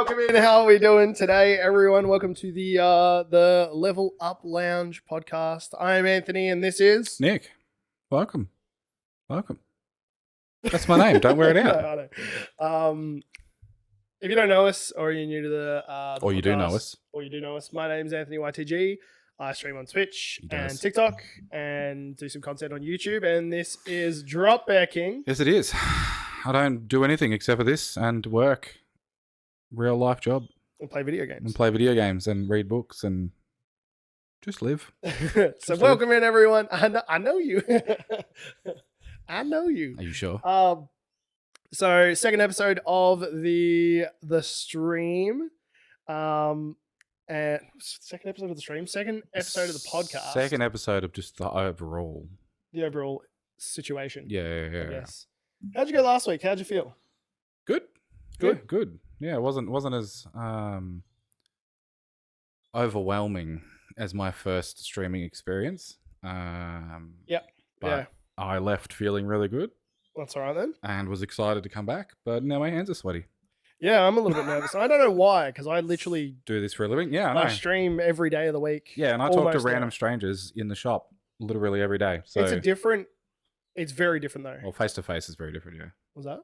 welcome in. How are we doing today, everyone? Welcome to the Level Up Lounge podcast. I am Anthony, and this is Nick. Welcome. That's my name. Don't wear it out. No, I don't. If you don't know us, or you're new to the Or you do know us. or you do know us, my name's Anthony YTG. I stream on Twitch He and does. TikTok, and do some content on YouTube. And this is Drop Bear King. Yes, it is. I don't do anything except for this and work. Real life job. And play video games. And play video games and read books and just live. So welcome in, everyone. I know you. I know you. Are you sure? So second episode of the stream. And second episode of the stream. Second episode of the podcast. Second episode of just the overall. The overall situation. Yeah. Yes. How'd you go last week? How'd you feel? Good. Yeah. Good. Yeah, it wasn't as overwhelming as my first streaming experience. Yep. But Yeah. I left feeling really good That's all right then. and was excited to come back, but now my hands are sweaty. Yeah, I'm a little bit nervous. I don't know why, because I literally Do this for a living? Yeah, I know. I stream every day of the week. Yeah, and I talk to Almost random strangers in the shop literally every day. So, It's very different though. well, face to face is very different. Yeah, Was that?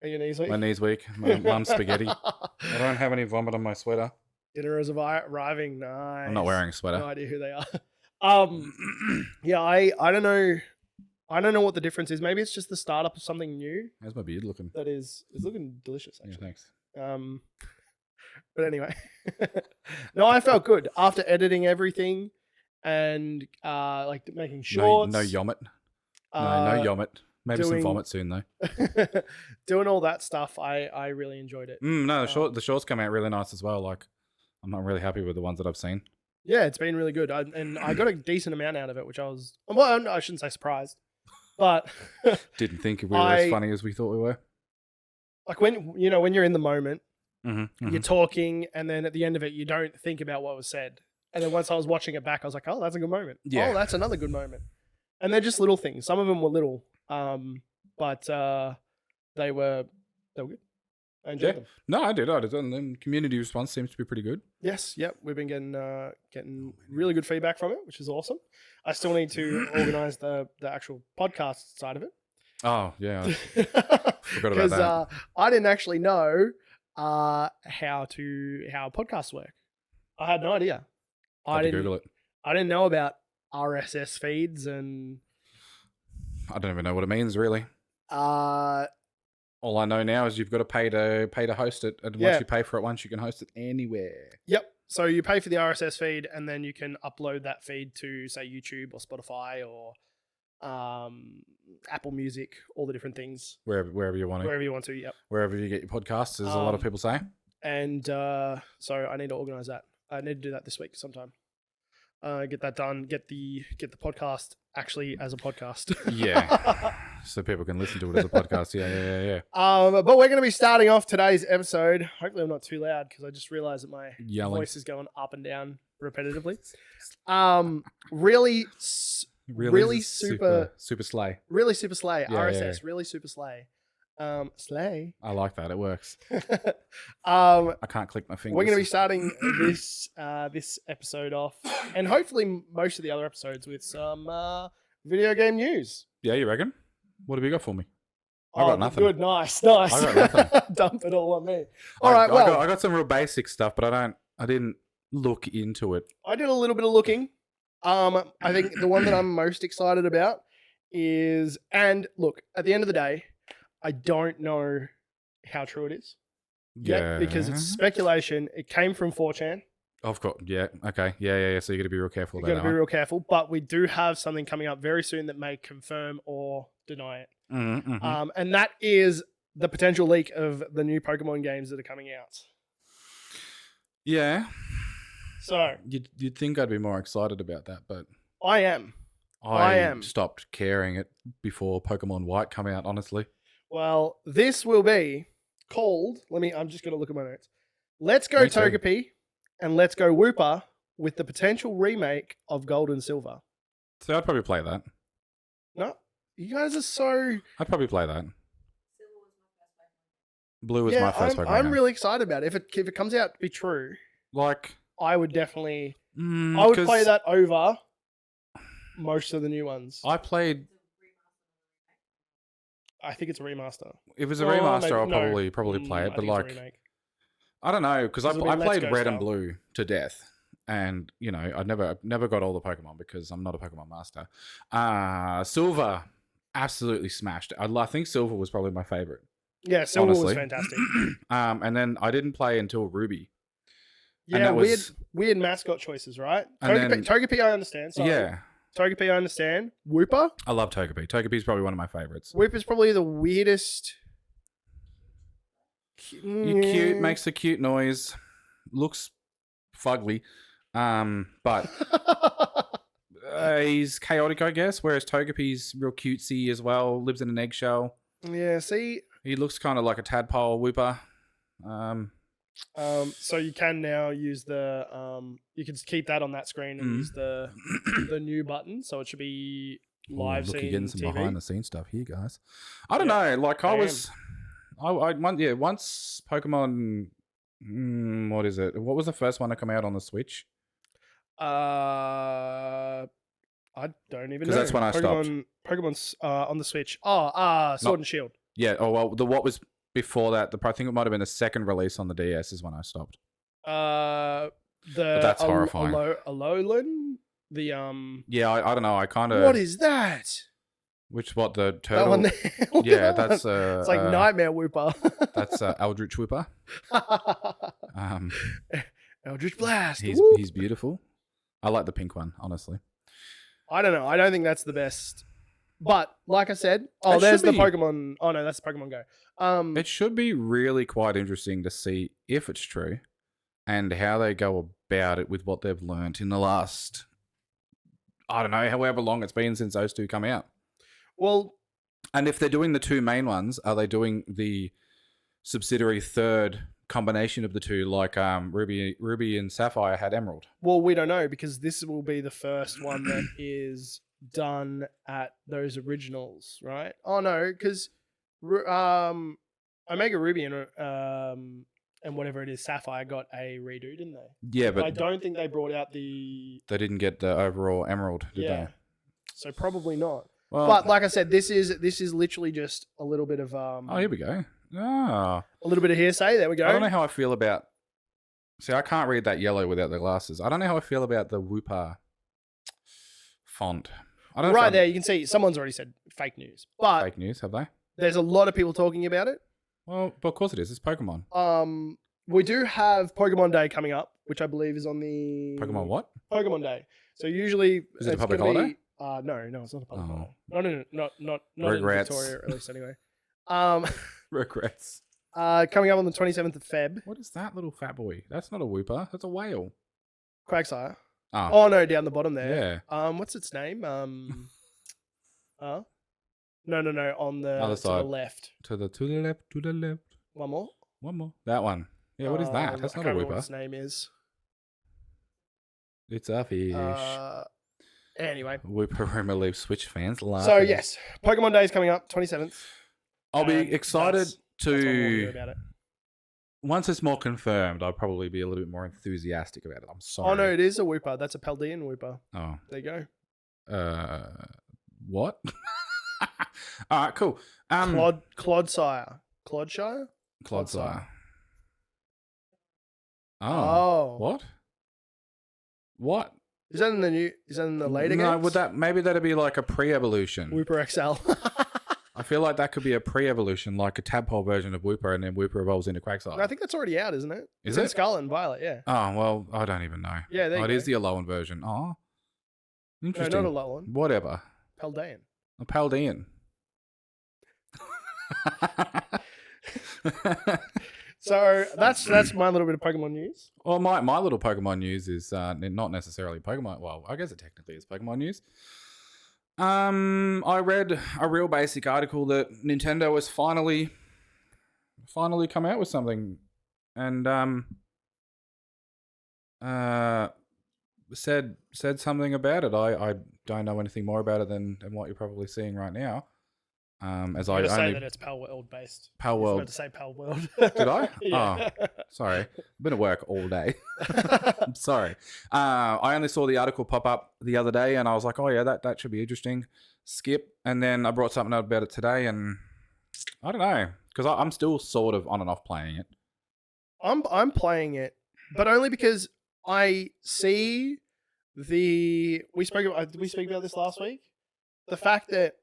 Are your knees weak? my knees weak. My mum's spaghetti. I don't have any vomit on my sweater. Dinner is arriving. Nice. I'm not wearing a sweater. No idea who they are. Yeah, I don't know. I don't know what the difference is. Maybe it's just the startup of something new How's my beard looking? that is looking delicious Yeah, actually. thanks. But anyway, no, I felt good after editing everything and like making shorts. No yomit. No uh, yomit. Maybe some doing- vomit soon though. doing all that stuff. I really enjoyed it. No, the shorts come out really nice as well. Like, I'm not really happy with the ones that I've seen. Yeah, it's been really good. And I got a decent amount out of it, which I was, well, I shouldn't say surprised, but Didn't think we were as funny as we thought we were. like when you're in the moment, Mm-hmm, you're talking, and then at the end of it, you don't think about what was said. And then once I was watching it back, I was like, oh, that's a good moment. Yeah. Oh, that's another good moment. And they're just little things. Some of them were little, but they were good. I enjoyed them. No, I did. And the community response seems to be pretty good. Yes, yep. We've been getting really good feedback from it, which is awesome. I still need to organize the actual podcast side of it. Oh, yeah. I forgot about that. I didn't actually know how podcasts work. I had no idea. Had to Google it. I didn't know about RSS feeds and I don't even know what it means, really. uh All I know now is you've got to pay to host it, and Yeah. once you pay for it once, you can host it anywhere. yep. So you pay for the RSS feed, and then you can upload that feed to say YouTube or Spotify or Apple Music, all the different things, Wherever you want to. wherever you want to. Yep. Wherever you get your podcasts, as a lot of people say. And so I need to organize that. I need to do that this week sometime. Get that done. Get the podcast actually as a podcast. Yeah. So people can listen to it as a podcast. Yeah. But we're going to be starting off today's episode. Hopefully, I'm not too loud because I just realized that my Yelling. voice is going up and down repetitively. Really super slay. really super slay. Yeah, RSS, yeah. really super slay. Slay. I like that. It works. Um, I can't click my fingers. We're going to be starting this episode off, and hopefully most of the other episodes with some video game news. Yeah, you reckon? What have you got for me? I got nothing. Good, nice. I got nothing. Dump it all on me. All right. Well, I got some real basic stuff, but I didn't look into it. I did a little bit of looking. I think the one that I'm most excited about is, and look, at the end of the day, I don't know how true it is. Yeah. Because it's speculation. It came from 4chan. Of course. Yeah. Okay. Yeah. So you got to be real careful You've about got to that. be real careful. But we do have something coming up very soon that may confirm or deny it. Mm-hmm. And that is the potential leak of the new Pokemon games that are coming out. Yeah. So You'd think I'd be more excited about that, but I am. I am. stopped caring it before Pokemon White come out, honestly. Well, this will be called, I'm just going to look at my notes. Let's Go Me too. Togepi and Let's Go Wooper with the potential remake of Gold and Silver. So I'd probably play that. No, you guys are so... I'd probably play that. Blue was my first Pokemon I'm game. really excited about it. If it comes out to be true, Like, I would definitely. I would play 'cause that over most of the new ones. I played. I think it's a remaster. If it was a Oh, remaster, maybe- I'll no. probably play it. I But think it's a like, remake. I don't know, because 'Cause it'll be I Let's played Go Red and style. Blue to death, and you know I never got all the Pokemon because I'm not a Pokemon master. Silver absolutely smashed it. I think Silver was probably my favorite. Yeah, Silver was honestly. fantastic. And then I didn't play until Ruby. And Yeah, that was weird mascot choices, right? And then- Togepi, I understand. Sorry. yeah. Togepi, I understand. Wooper. I love Togepi. Togepi is probably one of my favorites. Wooper's probably the weirdest. You're cute, makes a cute noise, looks fugly, but he's chaotic, I guess. Whereas Togepi's real cutesy as well. Lives in an eggshell. Yeah, see, He looks kind of like a tadpole Wooper. so you can now use the you can keep that on that screen and use the new button, so it should be live look, scene you're getting some TV. behind the scenes stuff here, guys. I don't know. Like once Pokemon. What is it? What was the first one to come out on the Switch? I don't even know. 'Cause that's when I stopped. Pokemon's on the Switch. Sword and Shield. Yeah. Oh well, what was before that? I think it might have been the second release on the DS is when I stopped. But that's horrifying. Alolan. The Yeah, I don't know. I kind of. What is that? What the That turtle? one there. Yeah, that's it's like Nightmare Wooper. That's Eldritch Wooper. Eldritch Blast. He's beautiful. I like the pink one, honestly. I don't know. I don't think that's the best. But like I said, It there's should the be. Pokemon. Oh no, that's Pokemon Go. It should be really quite interesting to see if it's true and how they go about it with what they've learnt in the last, I don't know, however long it's been since those two come out. Well, and if they're doing the two main ones, are they doing the subsidiary third combination of the two, like Ruby and Sapphire had Emerald? Well, we don't know because this will be the first one that is done at those originals, right? Oh no, because Omega Ruby and whatever it is, Sapphire got a redo, didn't they? Yeah, but I don't think they brought out the. They didn't get the overall Emerald, did they? So probably not. Well, but like I said, this is literally just a little bit of oh, here we go. Ah, a little bit of hearsay. There we go. I don't know how I feel about. See, I can't read that yellow without the glasses. I don't know how I feel about the Wooper font. I don't know right if there, you can see someone's already said fake news, but fake news, have they? there's a lot of people talking about it. Well, of course it is. It's Pokemon. We do have Pokemon Day coming up, which I believe is on the Pokemon what? Pokemon Day. So usually, Is it a it's public gonna holiday? No, it's not a public Oh. holiday. No, not in Regrets. Victoria, at least anyway. Regrets. Coming up on the 27th of Feb, What is that little fat boy? That's not a Wooper. That's a whale. Quagsire. Oh, Oh no, down the bottom there. yeah. What's its name? No, on the Other to side. the left. To the left. One more. One more. That one. Yeah, what is that? That's I not can't a remember what Wooper. its name is. It's a fish. Anyway. Wooper rumor leaves Switch fans laughing. So yes, Pokemon Day is coming up, 27th. I'll be and excited that's what I want to hear to. about it. Once it's more confirmed, I'll probably be a little bit more enthusiastic about it. I'm sorry. Oh no, it is a Wooper. That's a Paldean Wooper. Oh. There you go. What? All right, cool. Clodsire. Clodshire? Clodsire. Oh. Oh. What? What? Is that in the later No, games? would that maybe that'd be like a pre-evolution? Wooper XL. I feel like that could be a pre-evolution, like a tadpole version of Wooper, and then Wooper evolves into Quagsire. I think that's already out, isn't it? Is It's in it? Scarlet and Violet, yeah. Oh well, I don't even know. Yeah, there you it go. is the Alolan version. Oh, No, interesting. not a low one. Whatever. Paldean. A Paldean. So that's my little bit of Pokemon news. Well, my little Pokemon news is not necessarily Pokemon. Well, I guess it technically is Pokemon news. I read a real basic article that Nintendo has finally come out with something, and said something about it. I don't know anything more about it than what you're probably seeing right now. As I I say only that it's Palworld based. Palworld. I was about to say Palworld. Did I? Yeah. Oh, sorry. I've been at work all day. I'm sorry. I only saw the article pop up the other day, and I was like, "Oh yeah, that should be interesting." Skip, and then I brought something up about it today, and I don't know because I'm still sort of on and off playing it. I'm playing it, but only because I see we spoke about did we speak about this last week? The fact that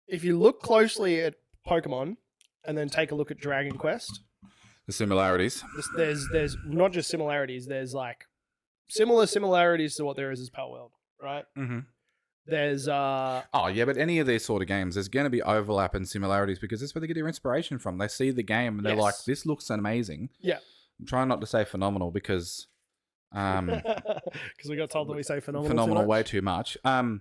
if you look closely at Pokemon and then take a look at Dragon Quest, The similarities. there's not just similarities. There's like similarities to what there is as Palworld, right? Mm-hmm. There's Oh yeah, but any of these sort of games, there's going to be overlap and similarities because that's where they get their inspiration from. They see the game and they're like, "This looks amazing." Yeah. I'm trying not to say phenomenal because, because we got told that we say phenomenal way too much. But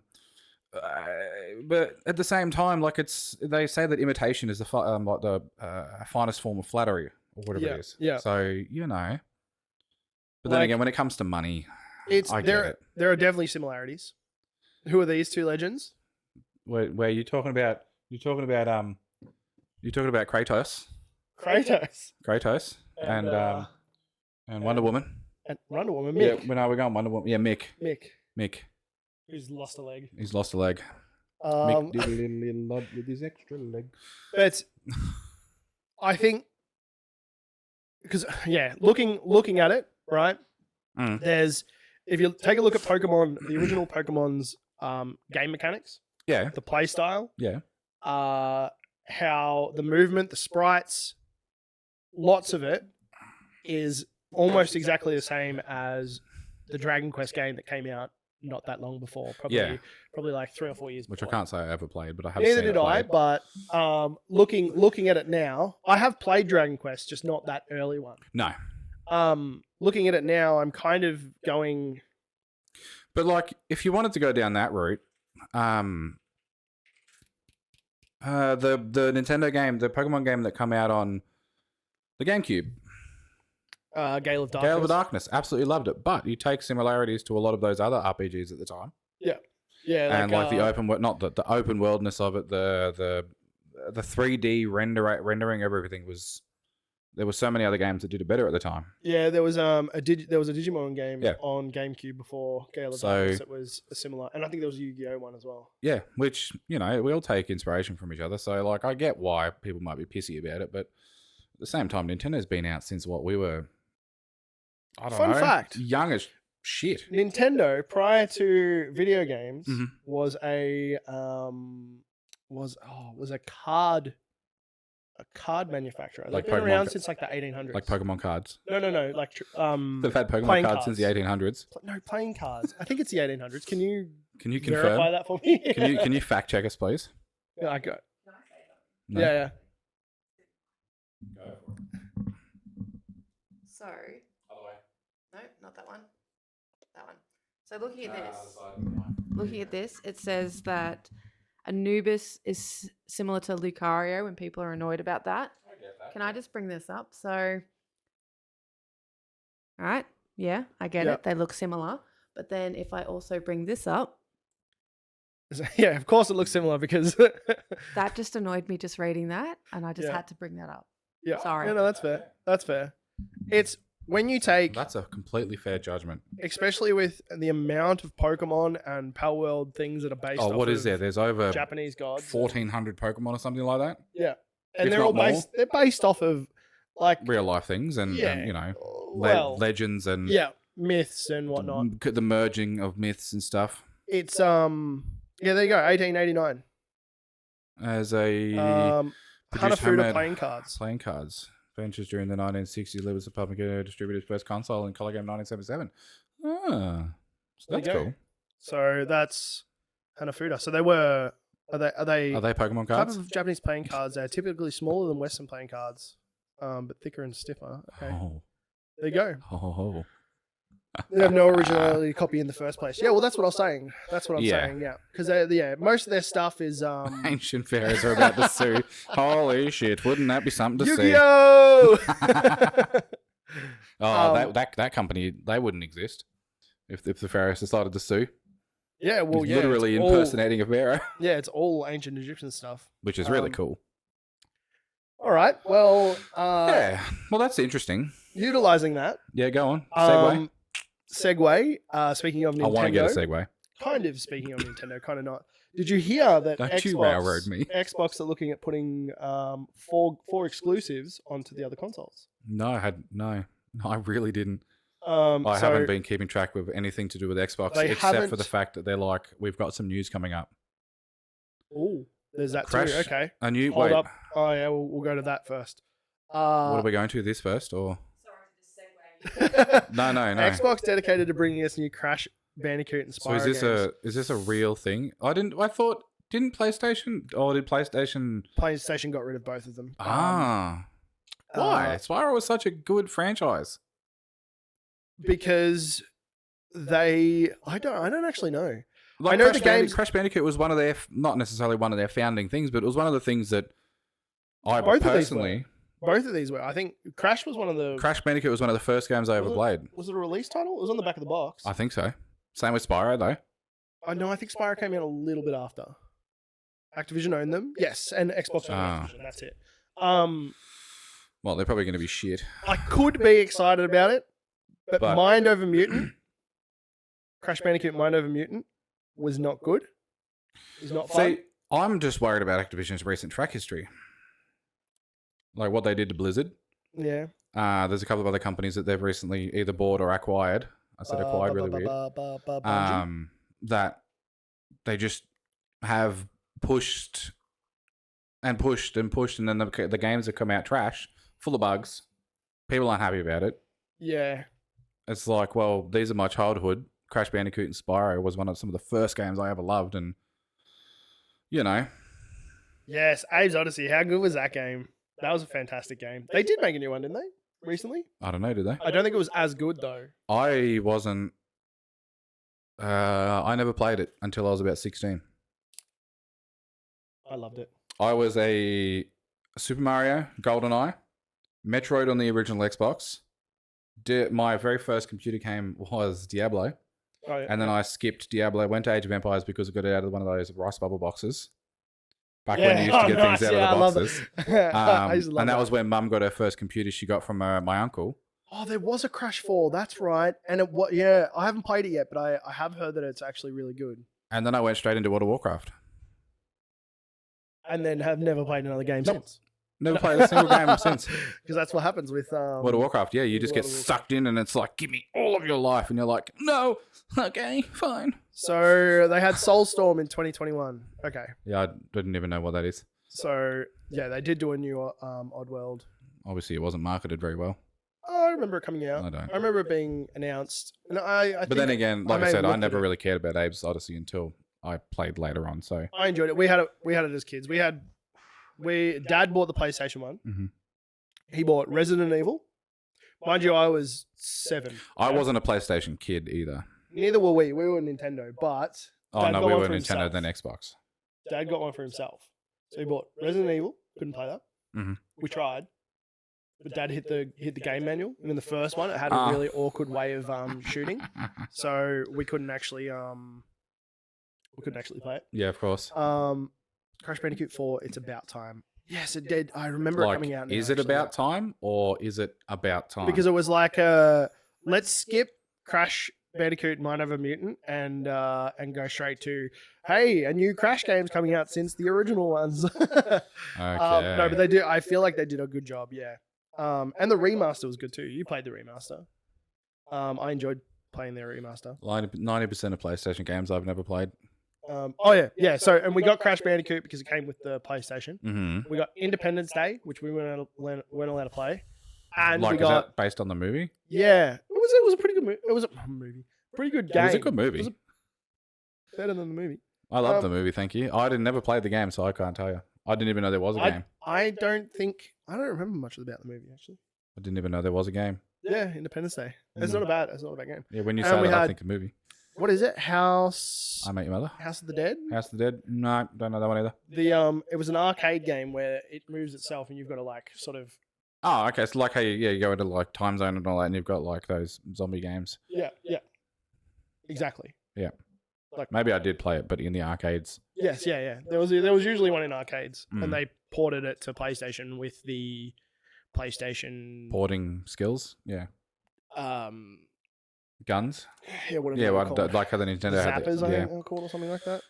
at the same time, like they say that imitation is the finest form of flattery or whatever it is. Yeah. So but then again, when it comes to money, I get it. There are definitely similarities. Who are these two legends? Where you talking about? You're talking about Kratos. Kratos And Wonder Woman. And Wonder Woman. Mick. Yeah, we're going Wonder Woman. Yeah, Mick. Who's lost a leg. He's lost a leg. Mick did a little lot with his extra leg. But I think because looking at it, right? There's if you take a look at Pokemon, the original Pokemon's game mechanics, the play style, how the movement, the sprites, lots of it is almost exactly the same as the Dragon Quest game that came out not that long before, probably like 3 or 4 years Which before. I can't say I ever played, but I have Neither seen did it I, played. but looking at it now, I have played Dragon Quest, just not that early one. No. Looking at it now, I'm kind of going... But like, if you wanted to go down that route, the Nintendo game, the Pokemon game that come out on the GameCube, Gale of Darkness. Gale of Darkness, absolutely loved it. But you take similarities to a lot of those other RPGs at the time. Yeah, and like the open world, not the open worldness of it, the 3D rendering of everything was. There were so many other games that did it better at the time. Yeah, there was a Digimon game on GameCube before Gale of Darkness. It was a similar, and I think there was a Yu-Gi-Oh one as well. Yeah, which we all take inspiration from each other. So like, I get why people might be pissy about it, but at the same time, Nintendo's been out since we were. I don't know. Fun fact: young as shit. Nintendo, prior to video games, was a card manufacturer. They've been around since like the 1800s. Like Pokemon cards. No. Like they've had Pokemon cards since the 1800s. No, playing cards. I think it's the 1800s. Can you confirm? Verify that for me? Can you fact check us, please? Yeah, I got. No? Yeah. Go for it. So. Other way. No, not that one. That one. So looking at this, it says that Anubis is similar to Lucario when people are annoyed about that. I get that. Can I just bring this up? So, all right, yeah, I get it. They look similar. But then if I also bring this up. Yeah, of course it looks similar because. That just annoyed me just reading that. And I just had to bring that up. Yeah. Sorry. No, that's fair. That's fair. It's when you take... That's a completely fair judgment. Especially with the amount of Pokemon and Palworld things that are based off what is there? There's over Japanese gods. 1,400 Pokemon or something like that? Yeah. And they're all they're based off of like... real life things and legends and... Yeah, myths and whatnot. The merging of myths and stuff. It's, there you go, 1889. As a... Hanafuda playing cards. Playing cards. Ventures during the 1960s, led as the public distributed his first console and color game 1977. So that's cool. So that's Hanafuda. So they were. Are they Pokemon cards? Type of Japanese playing cards. They're typically smaller than Western playing cards, but thicker and stiffer. Okay. Oh. There you go. Oh. They have no originality copy in the first place. Yeah, well, that's what I was saying. That's what I'm saying. Yeah, because most of their stuff is ancient pharaohs are about to sue. Holy shit! Wouldn't that be something to see? Yu-Gi-Oh! that company, they wouldn't exist if the pharaohs decided to sue. Yeah, well, He's yeah, it's literally all- impersonating a pharaoh, Yeah, it's all ancient Egyptian stuff. which is really Um, cool. All right, well, Yeah, well, that's interesting. utilizing that Yeah, go on. Segue. segue. Speaking of Nintendo, I want to get a segue. kind of speaking of Nintendo, kind of not. Did you hear that Don't you railroad me. Xbox are looking at putting four exclusives onto the other consoles? No, I really didn't. So I haven't been keeping track with anything to do with Xbox, They except for haven't- the fact that they're like, we've got some news coming up. Oh, there's that Crash. too. Okay, A new hold wait. up. Oh yeah, we'll go to that first. What are we going to? This first or no? Xbox dedicated to bringing us new Crash Bandicoot and So Spyro games. is this a real thing? Didn't PlayStation did PlayStation? PlayStation got rid of both of them. Why? Spyro was such a good franchise. Because I don't actually know. Like I know Crash the games- Crash Bandicoot was one of their, not necessarily one of their founding things, but it was one of the things that I Both of these personally, Both of these were. I think Crash was one of the. Crash Bandicoot was one of the first games I ever played. Was it a release title? It was on the back of the box. I think so. Same with Spyro though. I know. I think Spyro came out a little bit after. Activision owned them. Yes, and Xbox owned Activision. That's it. Well, they're probably going to be shit. I could be excited about it, but Mind Over Mutant, Crash Bandicoot Mind Over Mutant, was not good. It's not fun. See, I'm just worried about Activision's recent track history. Like what they did to Blizzard. Yeah. There's a couple of other companies that they've recently either bought or acquired. I said acquired really weird. Bungie. That they just have pushed and pushed and pushed, and then the games have come out trash, full of bugs. People aren't happy about it. Yeah. It's like, well, these are my childhood. Crash Bandicoot and Spyro was one of some of the first games I ever loved, and you know. Yes, Abe's Odyssey. How good was that game? That was a fantastic game. They did make a new one, didn't they? Recently? I don't know, did they? I don't think it was as good though. I wasn't. I never played it until I was about 16. I loved it. I was a Super Mario, GoldenEye, Metroid on the original Xbox. My very first computer game was Diablo. Oh, yeah. And then I skipped Diablo, went to Age of Empires because I got it out of one of those rice bubble boxes. Back when you used to get things out of the boxes. I used to love And that was when Mum got her first computer she got from my uncle. Oh, there was a Crash 4. That's right. And yeah, I haven't played it yet, but I have heard that it's actually really good. And then I went straight into World of Warcraft. And then have never played another game since. Never played a single game since. Because that's what happens with World of Warcraft. Yeah, you just get sucked in and it's like, give me all of your life. And you're like, no, okay, fine. So they had Soulstorm in 2021. Okay. Yeah, I didn't even know what that is. So yeah, they did do a new Oddworld. Obviously, it wasn't marketed very well. I remember it coming out. I don't. I remember it being announced. And I But then again, like I said, I looked never at it. really cared about Abe's Odyssey until I played later on. So I enjoyed it. We had it as kids. Dad bought the PlayStation 1. Mhm. He bought Resident Evil. Mind you, I was 7. I wasn't a PlayStation kid either. Neither were we. We were Nintendo, but Oh Dad no, got we one were for Nintendo himself. then Xbox. Dad got one for himself. So he bought Resident Evil. Couldn't play that. Mhm. We tried. But Dad hit the game manual. And in the first one, it had a really awkward way of shooting. So we couldn't actually play it. Yeah, of course. Crash Bandicoot 4, it's about time. Yes, it did. I remember it Like, coming out. Now, is it actually. about time or is it about time? Because it was like, let's skip Crash Bandicoot Mind Over Mutant and go straight to, hey, a new Crash game's coming out since the original ones. Okay. No, but they do. I feel like they did a good job. Yeah. And the remaster was good too. You played the remaster. I enjoyed playing their remaster. 90% of PlayStation games I've never played. Oh yeah. So, and we got Crash Bandicoot because it came with the PlayStation. Mm-hmm. We got Independence Day, which we weren't allowed to play. And Like, we is got that based on the movie? yeah. It was a pretty good movie. It was a movie. Pretty good game. It was a good movie. It was better than the movie. I love the movie, thank you. I never played the game, so I can't tell you. I didn't even know there was a game. I don't remember much about the movie actually. I didn't even know there was a game. Yeah, Independence Day. It's not a bad game. Yeah, when you And say we that, I had- think a movie. What is it? House I Met Your Mother. of the Dead? House of the Dead? No, don't know that one either. It was an arcade game where it moves itself and you've got to like sort of Oh, okay. So like how you go into like time zone and all that, and you've got like those zombie games. yeah. Exactly. Yeah. Maybe I did play it, but in the arcades. Yes, yeah. There was usually one in arcades, Mm. and they ported it to PlayStation with the PlayStation Porting skills, yeah. Guns, Yeah, whatever. yeah. they were Well, called. like how the Nintendo had Zappers, I yeah. think they were called, or something like that.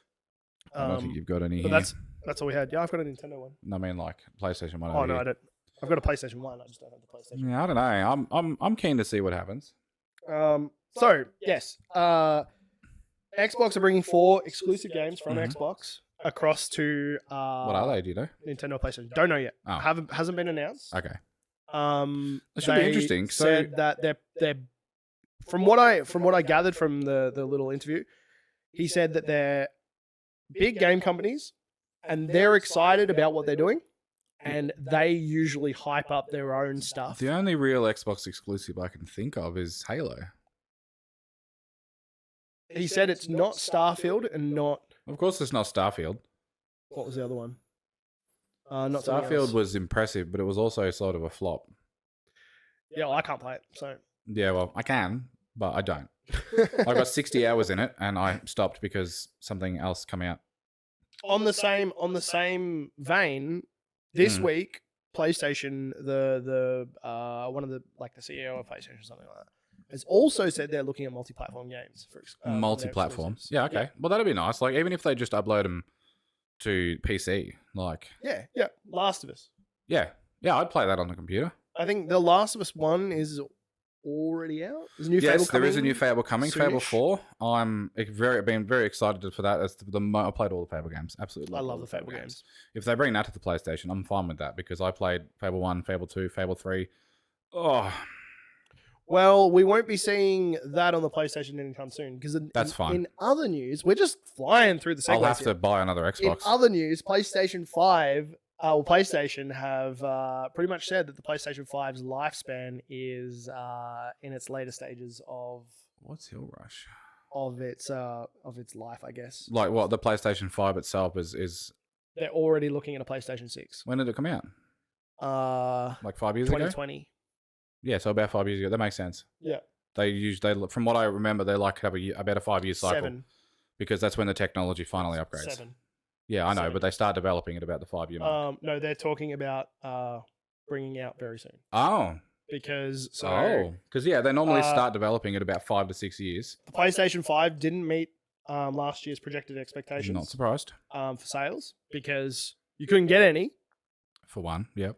I don't think you've got any But here. that's all we had. Yeah, I've got a Nintendo one. I mean, like PlayStation One. Oh over no, here. I don't. I've got a PlayStation 1. I just don't have the PlayStation. Yeah, I don't know. I'm keen to see what happens. So yes, Xbox are bringing 4 exclusive games from Mhm. Xbox across to What are they? Do you know? Nintendo PlayStation. Don't know yet. Oh. Hasn't been announced. Okay. It should be interesting. So- said that they're from what I gathered from the little interview, he said that they're big game companies and they're excited about what they're doing, and they usually hype up their own stuff. The only real Xbox exclusive I can think of is Halo. He said it's not Starfield and not Of course, it's not Starfield. what was the other one? Not something Starfield else. was impressive, but it was also sort of a flop. Yeah, well, I can't play it, so Yeah, well, I can, but I don't. I got 60 hours in it, and I stopped because something else came out. on the same vein, this Mm. week, PlayStation, the one of the the CEO of PlayStation or something like that, has also said they're looking at multi-platform games for their Multi-platform. exclusives. Yeah, okay. Well, that'd be nice. Like, even if they just upload them to PC, like, Yeah. Last of Us. yeah, I'd play that on the computer. I think the Last of Us 1 is already out. There's a new Fable Yes, there coming. is a new Fable coming, Fable soonish. 4. I'm been very excited for that. I played all the Fable games. Absolutely, I all love the Fable games. If they bring that to the PlayStation, I'm fine with that because I played Fable 1, Fable 2, Fable 3. Oh, Well, we won't be seeing that on the PlayStation anytime soon because That's fine. In other news, we're just flying through the segues I'll have here. to buy another In Xbox. other news, PlayStation 5, PlayStation have pretty much said that the PlayStation 5's lifespan is in its later stages What's Hill Rush? of its life, I guess. Like what? The PlayStation 5 itself is They're already looking at a PlayStation 6. when did it come out? Like 5 years ago? 2020. Yeah, so about 5 years ago. That makes sense. Yeah. From what I remember, they like have about a 5 year cycle 7. because that's when the technology finally upgrades. 7. Yeah, I know, 7. but they start developing at about the 5 year mark. No, they're talking about bringing out very soon Oh, because because yeah, they normally uh, start developing at about 5 to 6 years. the PlayStation 5 didn't meet last year's projected expectations Not surprised for sales because you couldn't get any. for one. Yep.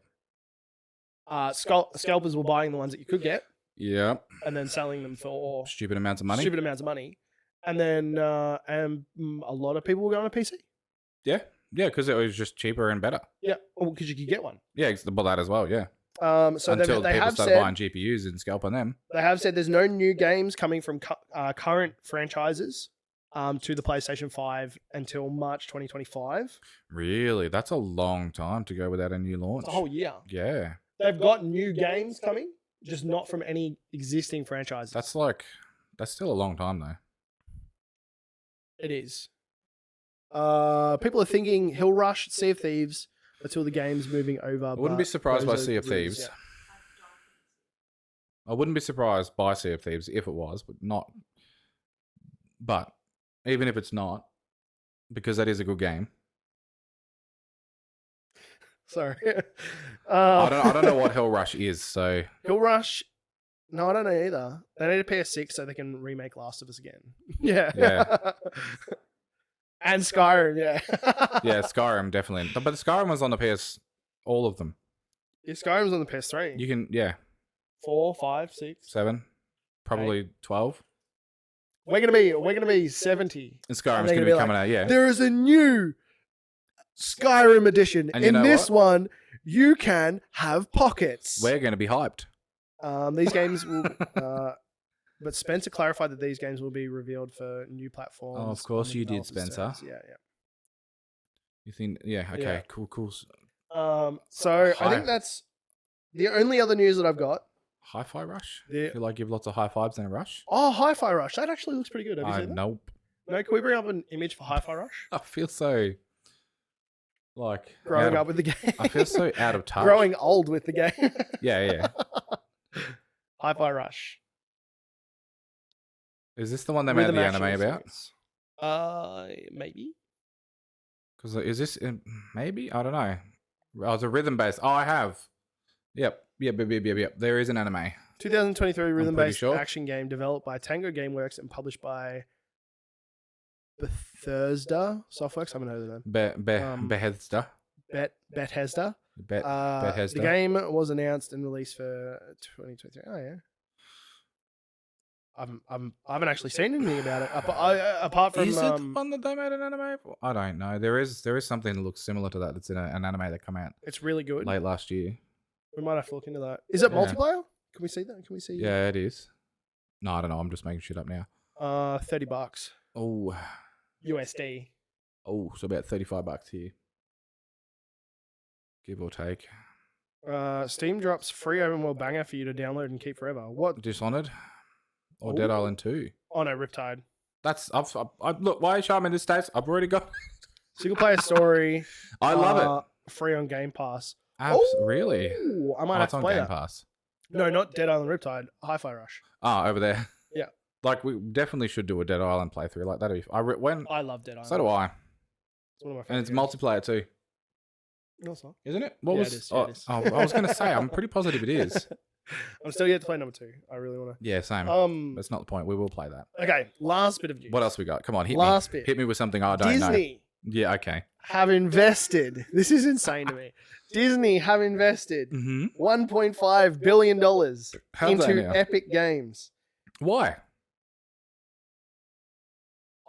Scalpers were buying the ones that you could get Yep. and then selling them for Stupid amounts of money. stupid amounts of money. And then a lot of people were going to PC. Yeah, because it was just cheaper and better. Yeah, because you could get one. Yeah, well, that as well. Yeah. So Until they people have started said buying GPUs and scalping them. they have said there's no new games coming from current franchises to the PlayStation 5 until March 2025. Really, that's a long time to go without a new launch. It's a whole year. Yeah, They've got new games coming, just not from any existing franchises. that's still a long time though. It is. People are thinking Hill Rush, Sea of Thieves, until the game's moving over. I wouldn't be but surprised by those are Sea of rumors, Thieves. yeah. I wouldn't be surprised by Sea of Thieves if it was, but not. But even if it's not, because that is a good game. Sorry. I don't know what Hell Rush is, so Hill Rush. No, I don't know either. They need a PS6 so they can remake Last of Us again. Yeah. Yeah. And Skyrim, yeah. yeah, Skyrim definitely. But Skyrim was on the PS, all of them. Yeah, Skyrim's on the PS3. You can 4, 5, 6. 7, probably 12. We're gonna be 70. And Skyrim's they're going to gonna be be coming out, yeah. There is a new Skyrim edition. And you In know this what? one, you can have pockets. We're going to be hyped. These games will. But Spencer clarified that these games will be revealed for new platforms. Oh, of course on the you did, developers' Spencer. terms. Yeah. You think, okay, Yeah. cool. So I Hi. think that's the only other news that I've got. Hi-Fi Rush? Yeah. I feel like give lots of high fives in a rush. Oh, Hi-Fi Rush. That actually looks pretty good. Have you seen that? Nope. No, can we bring up an image for Hi-Fi Rush? I feel so, like... Growing out up with the game. I feel so out of touch. Growing old with the game. Yeah. Hi-Fi Rush. Is this the one they With made the actual anime about? experience. Maybe. Because is this maybe? I don't know. Oh, it's a rhythm based. Oh, I have. Yep. There is an anime. 2023 rhythm-based sure. action game developed by Tango Gameworks and published by Bethesda Softworks. I haven't heard of them. Bethesda. Bethesda. Bethesda. The game was announced and released for 2023. Oh yeah. I haven't actually seen anything about it. Apart from is it the one that they made an anime for? I don't know. There is something that looks similar to that. That's in an anime that came out it's really good. late last year. We might have to look into that. Is it Yeah. multiplayer? Can we see that? Can we see? Yeah, it is. No, I don't know. I'm just making shit up now. $30 Oh, USD. so about $35 here, give or take. Steam drops free open world banger for you to download and keep forever. What? Dishonored or Dead Ooh. Island 2. Oh no, Riptide. That's I look. Why are you showing me this stats? I've already got. Single player story. I love it. Free on Game Pass. Really? Ooh, I might Oh, have it's to on play Game that. Pass. No, not Dead Island Riptide. Hi-Fi Rush. Oh, over there. Yeah. Like we definitely should do a Dead Island playthrough. Like that'd be. I love Dead Island. So do I. It's one of my And it's favorite games. multiplayer too, No, it's not. isn't it? Yeah, it is. Yeah, it is. I was gonna say. I'm pretty positive it is. I'm still yet to play number 2. I really want Yeah, same. to. That's not the point. We will play that. Okay, last bit of news. What else we got? Come on, hit Last me. bit. Hit me with something I don't know. Disney Yeah. Okay. have invested. This is insane to me. Disney have invested Mm-hmm. $1.5 billion How's that into now? Epic Games. Why?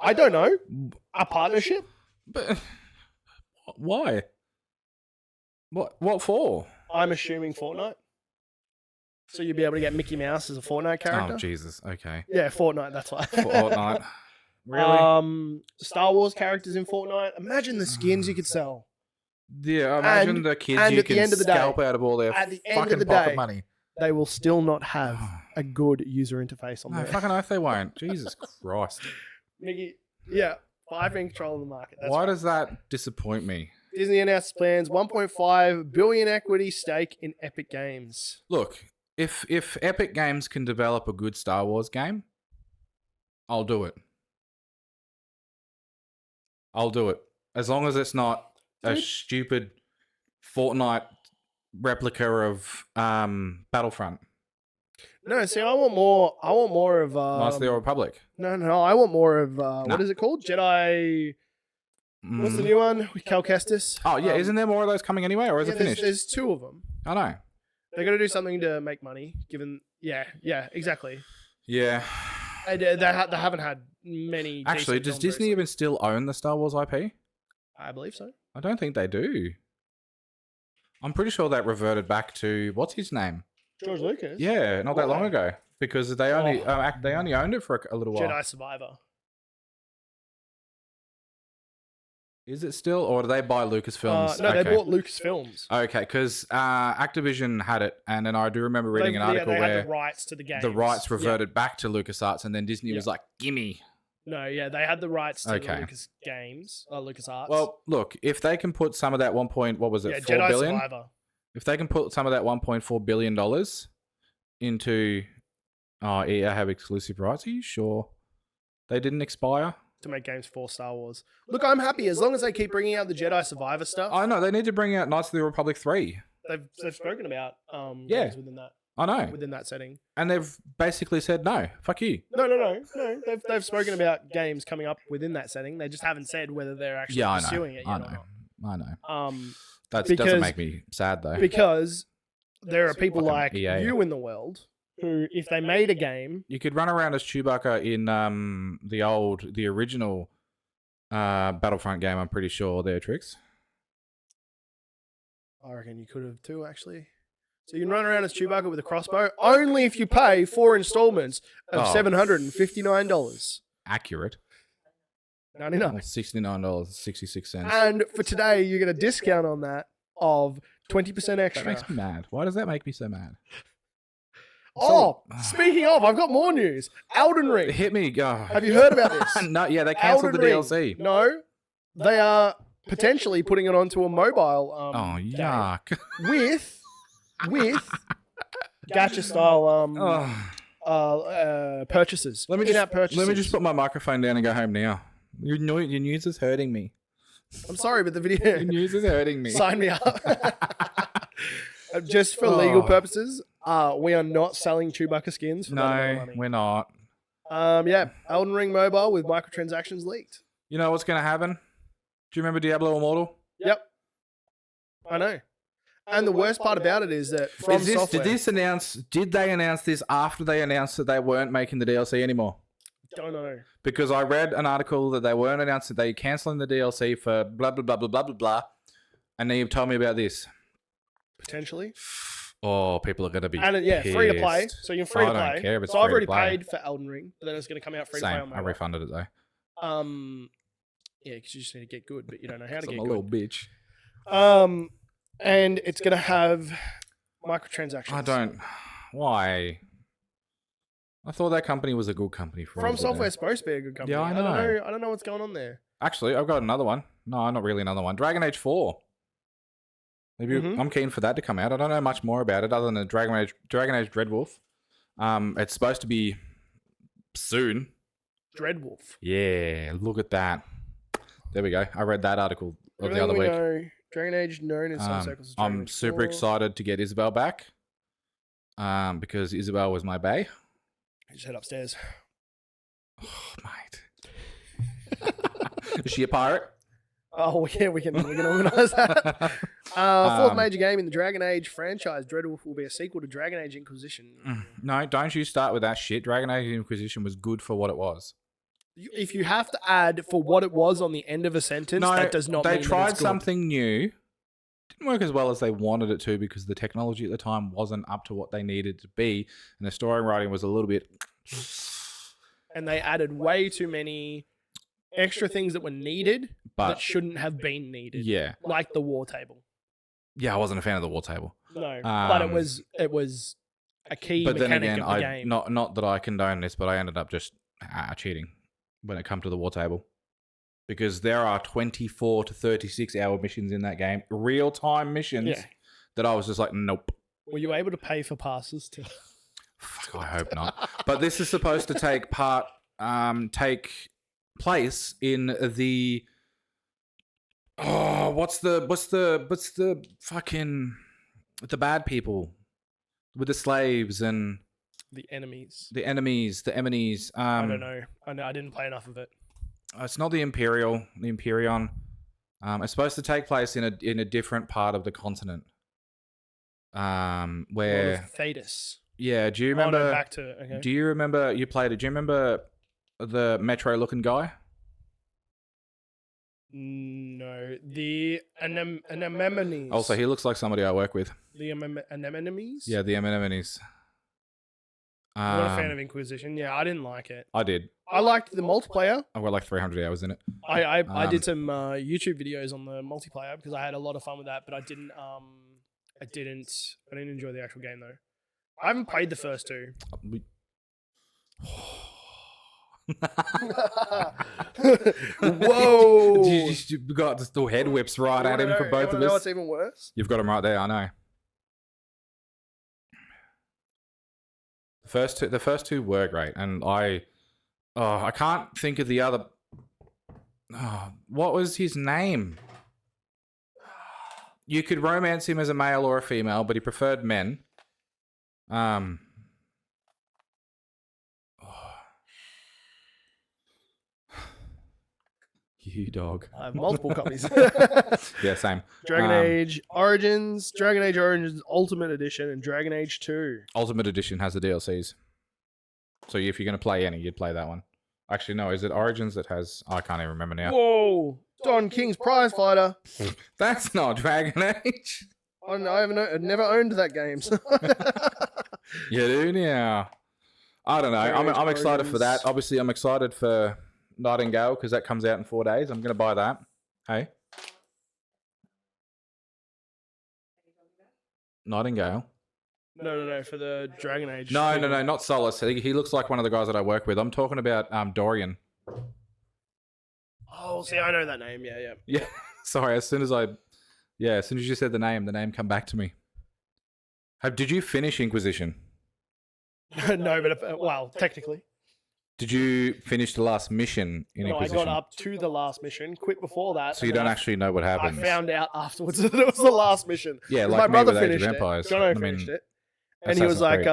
I don't know. A partnership? But why? What for? I'm assuming Fortnite. So you'll be able to get Mickey Mouse as a Fortnite character? Oh Jesus. Okay. Yeah, Fortnite, that's why. Fortnite. Really? Star Wars characters in Fortnite. Imagine the skins you could sell. Yeah. Imagine And- the kids and you at the can end of the day- scalp out of all their at the end of fucking the pocket day, money. They will still not have a good user interface on No, there. fucking oath they won't. Jesus Christ. Mickey, yeah, 5 in control of the market. That's Why right. does that disappoint me? Disney announced plans 1.5 billion equity stake in Epic Games. Look, if Epic Games can develop a good Star Wars game, I'll do it. I'll do it. As long as it's not a Dude. stupid Fortnite replica of Battlefront. No, see, I want more. I want more of. Knights of the Old Republic. No, I want more of. What is it called? Jedi. What's the Mm. new one with Cal Kestis? Oh, yeah. Isn't there more of those coming anyway, or is yeah, it finished? There's 2 of them. I know. They're gonna do something to make money. Given, yeah, exactly. Yeah. They haven't had many. Actually, decent does films Disney recently. even still own the Star Wars IP? I believe so. I don't think they do. I'm pretty sure that reverted back to what's his name? George Lucas. Yeah, not that long Why? ago because they only they only owned it for a little while. Jedi Survivor. Is it still, or do they buy Lucasfilms? No, okay. they bought Lucasfilms. Okay, because Activision had it, and then I do remember reading an article they where had the rights to the game. the rights reverted back to LucasArts, and then Disney was like, "Gimme." No, yeah, they had the rights to Okay. the Lucas Games, LucasArts. Well, look, if they can put some of that what was it, yeah, 4 Jedi billion? Survivor. If they can put some of that $1.4 billion into, EA have exclusive rights. Are you sure they didn't expire? To make games for Star Wars. Look, I'm happy as long as they keep bringing out the Jedi Survivor stuff. I know they need to bring out Knights of the Republic 3. They've spoken about Yeah. games within I know, that setting. and they've basically said no. Fuck you. No. They've spoken about games coming up within that setting. They just haven't said whether they're actually Yeah, I pursuing know. it I yet or know. not. I know. That because- doesn't make me sad though. Because there are people Fucking like EA. you in the world who, if they made a game, You could run around as Chewbacca in the original Battlefront game. I'm pretty sure they're tricks. I reckon you could have too, actually. So you can run around as Chewbacca with a crossbow, only if you pay 4 installments of Oh. $759. Accurate. 99. $69.66. And for today, you get a discount on that of 20% That extra. makes me mad. Why does that make me so mad? Oh, speaking of, I've got more news. Elden Ring. Hit me. Go. Have you heard about this? No, yeah, they cancelled the Elden Ring. DLC. No, they are potentially putting it onto a mobile Oh, game yuck. with gacha style Oh. purchases. Let me In-app purchases. Let me just put my microphone down and go home now. Your news is hurting me. I'm sorry, but the Your video news is hurting me. sign me up. Just for legal purposes, we are not selling Chewbacca skins for that amount of No, money. we're not. Yeah, Elden Ring Mobile with microtransactions leaked. You know what's going to happen? Do you remember Diablo Immortal? Yep, I know. And the worst part about it is that from software, Did they announce this after they announced that they weren't making the DLC anymore? don't know. Because I read an article that they weren't announcing they cancelling the DLC for blah blah blah blah blah blah blah, and then you've told me about this. Potentially. Oh, people are going to be And free to play. pissed. So you're free to play. I don't care if it's so I've free already to play. paid for Elden Ring, but then it's going to come out free to play Same. on I mobile. refunded it though. Yeah, because you just need to get good, but you don't know how to I'm get a good. little bitch. And it's going to have microtransactions. I don't. Why? I thought that company was a good company for From all of it. Software's supposed to be a good company. Yeah, I don't know. know. I don't know what's going on there. Actually, I've got another one. No, not really another one. Dragon Age 4. Maybe Mhm. I'm keen for that to come out. I don't know much more about it other than the Dragon Age Dreadwolf. It's supposed to be soon. Dreadwolf. Yeah, look at that. There we go. I read that article of the Everything other we week. know, Dragon Age known in some circles as Dragon I'm Age super 4. excited to get Isabel back. Because Isabel was my bae. Just head upstairs. Oh, mate. Is she a pirate? Oh yeah, we can organise that. Fourth major game in the Dragon Age franchise, Dreadwolf will be a sequel to Dragon Age Inquisition. No, don't you start with that shit. Dragon Age Inquisition was good for what it was. If you have to add for what it was on the end of a sentence, that does not mean they that tried it's good. something new. Didn't work as well as they wanted it to because the technology at the time wasn't up to what they needed to be, and the story writing was a little bit. And they added way too many extra things that were needed that shouldn't have been needed. Yeah, like the war table. Yeah, I wasn't a fan of the war table. No, but it was a key mechanic of the game. Not that I condone this, but I ended up just cheating when it come to the war table. Because there are 24 to 36 hour missions in that game, real time missions that I was just like, nope. Were you able to pay for passes to? Fuck, I hope not. But this is supposed to take place in the. Oh, what's the fucking the bad people with the slaves and the enemies. The enemies. I don't know. I didn't play enough of it. It's not the Imperial, the Imperion. It's supposed to take place in a different part of the continent. Where Thetis. Yeah, do you remember? No, back to okay. Do you remember you played it? Do you remember the Metro-looking guy? No, the anemones. Also, he looks like somebody I work with. The anemones. Yeah, the anemones. I'm not a fan of Inquisition. Yeah, I didn't like it. I did. I liked the multiplayer. I've got like 300 hours in it. I did some YouTube videos on the multiplayer because I had a lot of fun with that, but I didn't enjoy the actual game though. I haven't played the first two. Whoa! You got just the head whips right at him for both of us. You know what's even worse? You've got him right there. I know. The first two were great, and I can't think of the other. Oh, what was his name? You could romance him as a male or a female, but he preferred men. You dog. I have multiple copies. Yeah, same. Dragon Age Origins, Dragon Age Origins Ultimate Edition, and Dragon Age 2. Ultimate Edition has the DLCs. So if you're going to play any, you'd play that one. Actually, no. Is it Origins that has... I can't even remember now. Whoa! Don King's Prize Fighter. That's not Dragon Age. I've never owned that game. So. You do now. I don't know. I'm excited for that. Obviously, I'm excited for Nightingale because that comes out in 4 days. I'm going to buy that. Hey? Nightingale? No, for the Dragon Age. No, not Solus. He looks like one of the guys that I work with. I'm talking about Dorian. Oh, see, I know that name. Yeah. Yeah. Sorry, as soon as you said the name come back to me. Did you finish Inquisition? No, but well, technically. Did you finish the last mission in No, I Inquisition? got up to the last mission, quit before that. So you don't actually know what I happens. found out afterwards that it was the last mission. Yeah, 'Cause like my me brother with Age of finished it. Empires. Jono I mean, finished it. And he was Assassin's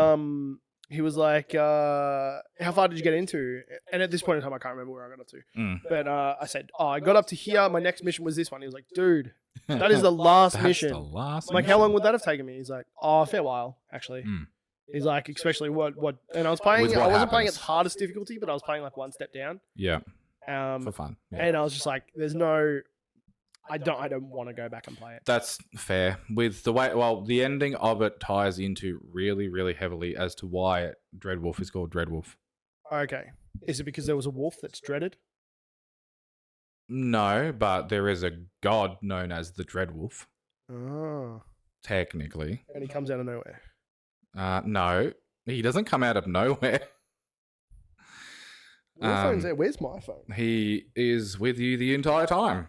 like, how far did you get into? And at this point in time, I can't remember where I got up to. Mm. But I said, I got up to here. My next mission was this one. He was like, dude, that is the last That's mission. the last I'm like, how mission. long would that have taken me? He's like, a fair while, actually. Mm. He's like, especially what, and I was playing, With I what wasn't playing at happens. the hardest difficulty, but I was playing like one step down. Yeah, for fun. Yeah. And I was just like, I don't want to go back and play it. That's fair. With the way, the ending of it ties into really, really heavily as to why Dreadwolf is called Dreadwolf. Okay. Is it because there was a wolf that's dreaded? No, but there is a god known as the Dreadwolf, Oh. technically. And he comes out of nowhere. No, he doesn't come out of nowhere. Your phone's there. Where's my phone? He is with you the entire time.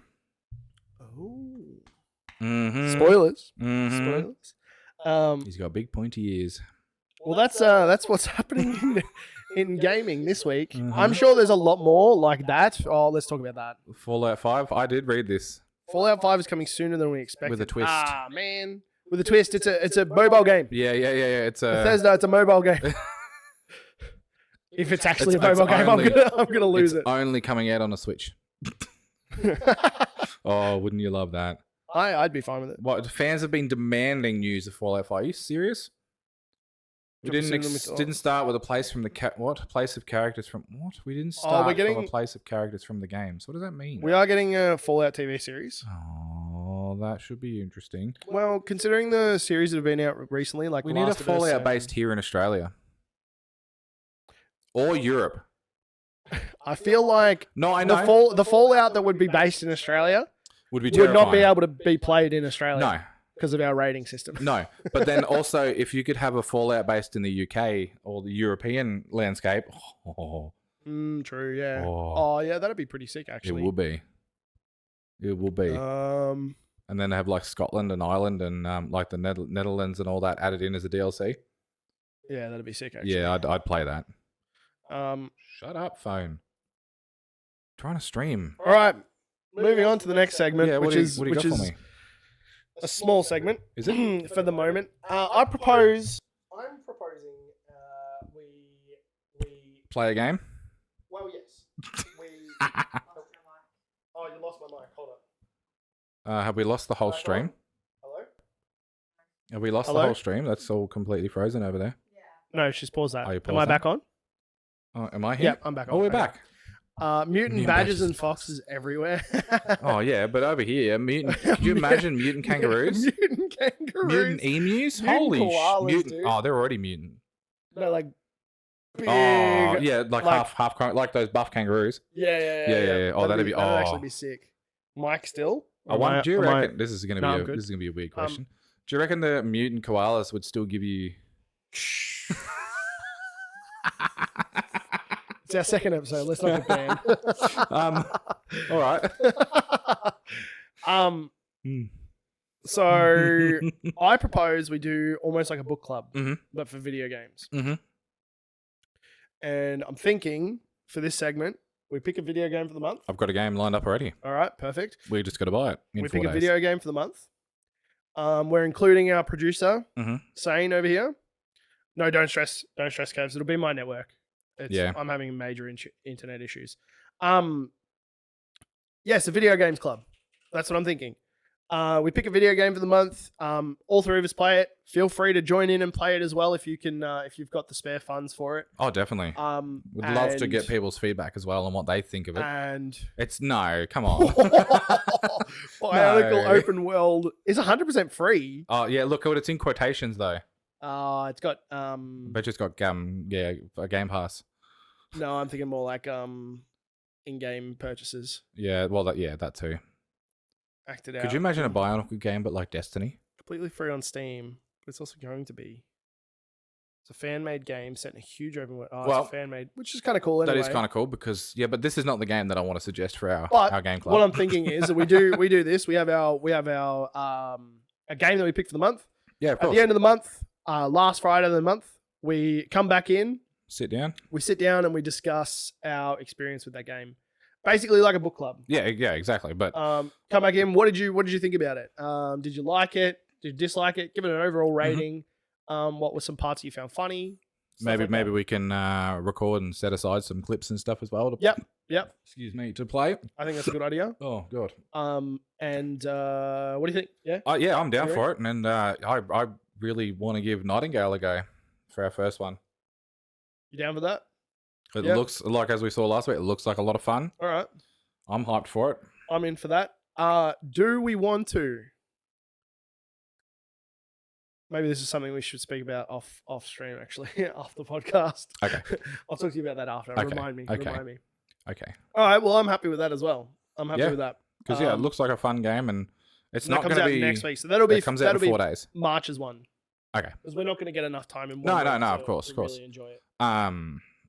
Oh. Mm-hmm. Spoilers. Mm-hmm. Spoilers. He's got big pointy ears. Well, that's what's happening in gaming this week. Mhm. I'm sure there's a lot more like that. Oh, let's talk about that. Fallout 5, I did read this. Fallout 5 is coming sooner than we expected. With a twist. Ah, man. With a twist. It's a mobile game. Yeah. It's a Bethesda, it's a mobile game. If it's actually It's a mobile game, only- I'm gonna lose it's it. only coming out on a Switch. Oh, wouldn't you love that? I'd be fine with it. What, the fans have been demanding news of Fallout 5. Are you serious? We didn't start with a place from the place of characters from what? We didn't start from a place of characters from the games. What does that mean? We are getting a Fallout TV series. Oh, that should be interesting. Well, considering the series that have been out recently, like We need a Last of Us Fallout and- based here in Australia or Europe. I feel like No, I know. the Fallout that would be based in Australia would be would terrifying. not be able to be played in Australia. No, Because of our rating system. no. But then also, if you could have a Fallout based in the UK or the European landscape, True, yeah. Oh. Oh, yeah, that'd be pretty sick, it actually. will be. It will be. And then they have like Scotland and Ireland and like the Netherlands and all that added in as a DLC. Yeah, that'd be sick, actually. Yeah, I'd play that. All Shut up, phone. Trying to stream. right, moving on to the next segment, Yeah, what which do you is got for me? a small segment. Is it? For the moment. I'm proposing we Play a game? well, yes. Oh, you lost my mic. Hold up. Have we lost the whole Back stream? on. Hello? Have we lost Hello? the whole stream? That's all completely frozen over there. No, she's paused that. Oh, you Am paused I that? back on? Oh, am I here? Yeah, I'm back on. Oh, we're Okay. back. Mutant badgers and foxes everywhere. Oh, yeah, but over here, mutant. Could you imagine mutant kangaroos? Mutant kangaroos. Mutant emus? Mutant Holy koalas, mutant. dude. Oh, they're already mutant. No, like big. Oh, yeah, like like- half, like those buff kangaroos. Yeah. Oh, that'd be- that'd actually oh. be sick. Mike still? I wonder, do you Am I- reckon this is going to No, be I'm good. this is going to be a weird question? Do you reckon the mutant koalas would still give you? It's our second episode. Let's not get banned. All right. Hmm. So I propose we do almost like a book club, Mhm. but for video games. Mhm. And I'm thinking for this segment, we pick a video game for the month. I've got a game lined up already. All right, perfect. We just got to buy it in We 4 pick a days. video game for the month. We're including our producer, Mhm. Sane, over here. No, don't stress, Cavs. It'll be my network. Yeah. I'm having major internet issues. Yes, a video games club. That's what I'm thinking. We pick a video game for the month. All three of us play it. Feel free to join in and play it as well if you can. If you've got the spare funds for it. Oh, definitely. Would love to get people's feedback as well on what they think of it. And It's no, come on. Bionicle No. Open World is 100% free. Oh yeah, look, it's in quotations though. It's got But it's got a Game Pass. no, I'm thinking more like in-game purchases Yeah, well that too. acted out. Could you imagine a Bionicle game but like Destiny? Completely free on Steam, but it's also going to be. It's a fan-made game set in a huge open world. Oh, Well, it's a fan-made, which is kind of cool. Anyway. That is kind of cool because but this is not the game that I want to suggest for But our game club. What I'm thinking is that we do this. We have our a game that we pick for the month. yeah, of At course. the end of the month, last Friday of the month, we come back in sit down. We sit down and we discuss our experience with that game. Basically like a book club. Yeah, exactly. But Come back in. What did you think about it? Did you like it? Did you dislike it? Give it an overall rating. What were some parts you found funny? maybe we can record and set aside some clips and stuff as well. Yep. Excuse me, to play. I think that's a good idea. Oh god. And what do you think? Yeah. Yeah, I'm down You for it, and I really want to give Nightingale a go for our first one. You down for that? It Yep. looks like, as we saw last week, it looks like a lot of fun. All right. I'm hyped for it. I'm in for that. Do we want to? Maybe this is something we should speak about off stream, actually, off the podcast. Okay. I'll talk to you about that after. Okay. Remind me. Okay. Remind me. Okay. All right. Well, I'm happy with that as well. I'm happy with that. Because it looks like a fun game, and it's And that not comes going to out be next week. So that'll be It comes out in 4 days. March's one. Okay. Because we're not going to get enough time in one No, week of to course. really enjoy it.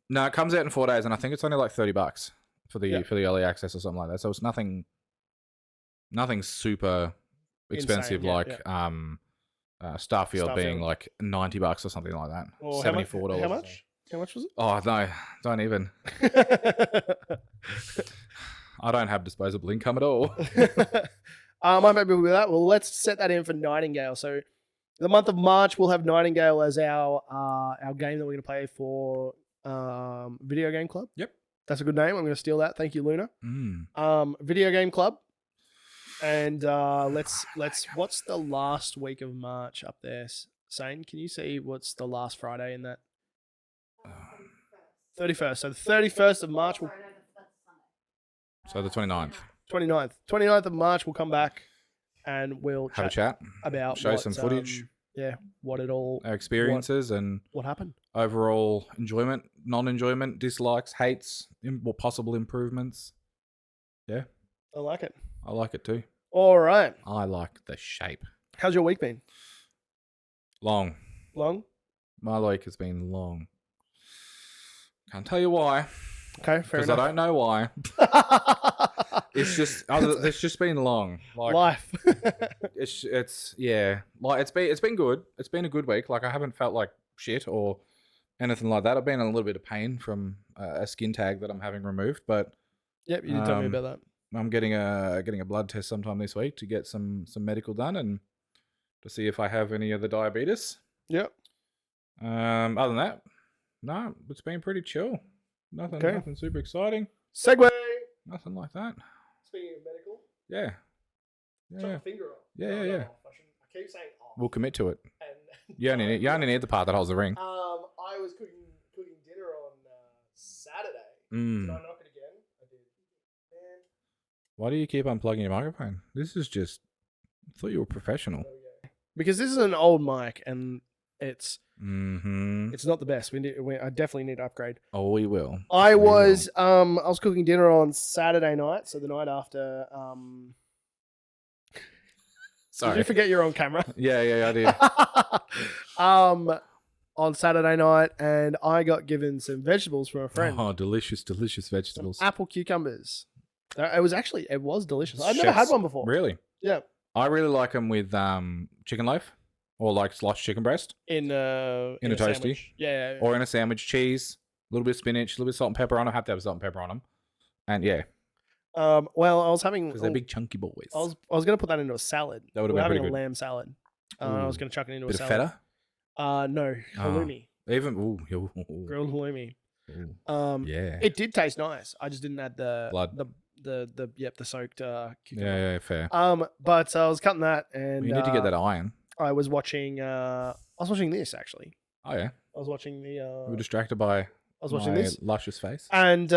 No, it comes out in 4 days, and I think it's only like $30 for the Yeah. for the early access or something like that. So it's nothing super expensive Insane, like yeah. Starfield being Starfield. like $90 or something like that. Or $74. How much? How much was Oh no, don't even. it? I don't have disposable income at all. I'm happy with that. Well, let's set that in for Nightingale. So, the month of March, we'll have Nightingale as our game that we're going to play for Video Game Club. Yep. That's a good name. I'm going to steal that. Thank you, Luna. Mm. Video Game Club. And let's what's the last week of March up there? Sane, can you see what's the last Friday in that? 31st. So the 31st of March will So the 29th. 29th of March we'll come back and we'll Have a chat. about Show what, some footage. what it all Our experiences and what happened. overall enjoyment, non-enjoyment, dislikes, hates, possible improvements. Yeah, I like it. I like it too. All right. I like the shape. How's your week been? Long. Long? My week has been long. Can't tell you why. Okay, fair Because I enough. don't know why. It's just been long. Like Life. it's yeah. Like it's been good. It's been a good week. Like I haven't felt like shit or anything like that. I've been in a little bit of pain from a skin tag that I'm having removed, but Yep, you did tell me about that. I'm getting a blood test sometime this week to get some medical done and to see if I have any of the diabetes. Yep. Other than that, no, it's been pretty chill. Nothing super exciting. Segue. Nothing like that. Speaking of medical, Yeah. chop Yeah. a finger off. Yeah, No, yeah, not yeah. off. I keep saying off. We'll commit to it. And You only need the part that holds the ring. I was cooking dinner on Saturday. Mm. Did I knock it again? I did. Man, Why do you keep unplugging your microphone? This is just. I thought you were professional. there we go. Because this is an old mic and it's Mm-hmm. not the best. I definitely need to upgrade. Oh, we will. I We was cooking dinner on Saturday night, so the night after. Did Sorry. you forget you're on camera? Yeah, I did. On Saturday night, and I got given some vegetables from a friend. Oh, delicious vegetables. Apple cucumbers. It was delicious. I've never had one before. Really? Yeah. I really like them with chicken loaf or like sliced chicken breast In a toasty. sandwich. Yeah. or in a sandwich, cheese, a little bit of spinach, a little bit of salt and pepper on them. I have to have salt and pepper on them. And yeah, Well, I was having. because they're big chunky boys. I was going to put that into a salad. That would've We're been having pretty a good. lamb salad. I was going to chuck it into a bit of salad. feta? No, halloumi. Even Grilled halloumi. yeah. It did taste nice. I just didn't add the Blood. the soaked cucumber. Yeah, fair. But I was cutting that, and You need to get that iron. I was watching. This actually. Oh yeah. I was watching the. We were distracted by I was watching my this, luscious face. and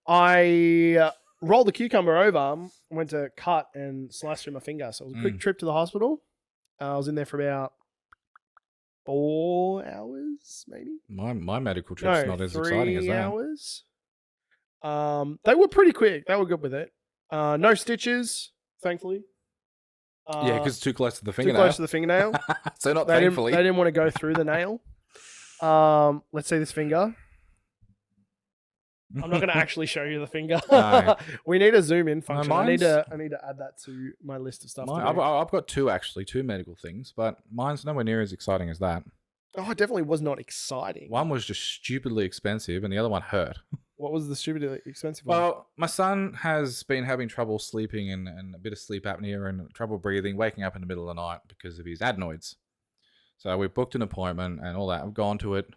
I rolled the cucumber over, went to cut and sliced through my finger. So it was a quick trip to the hospital. I was in there for about 4 hours, maybe. My medical trip's not as 3 exciting as that. hours. They were pretty quick. They were good with it. No stitches, thankfully. Yeah, because too close to the too fingernail. close to the fingernail. So not They thankfully. didn't want to go through the nail. Let's see this finger. I'm not going to actually show you the finger. No. We need a zoom in function. I need mine's- to add that to my list of stuff. to I've do. got two medical things, but mine's nowhere near as exciting as that. Oh, it definitely was not exciting. One was just stupidly expensive, and the other one hurt. What was the stupidly expensive one? Well, my son has been having trouble sleeping and a bit of sleep apnea and trouble breathing, waking up in the middle of the night because of his adenoids. So we booked an appointment and all that. I've gone to it,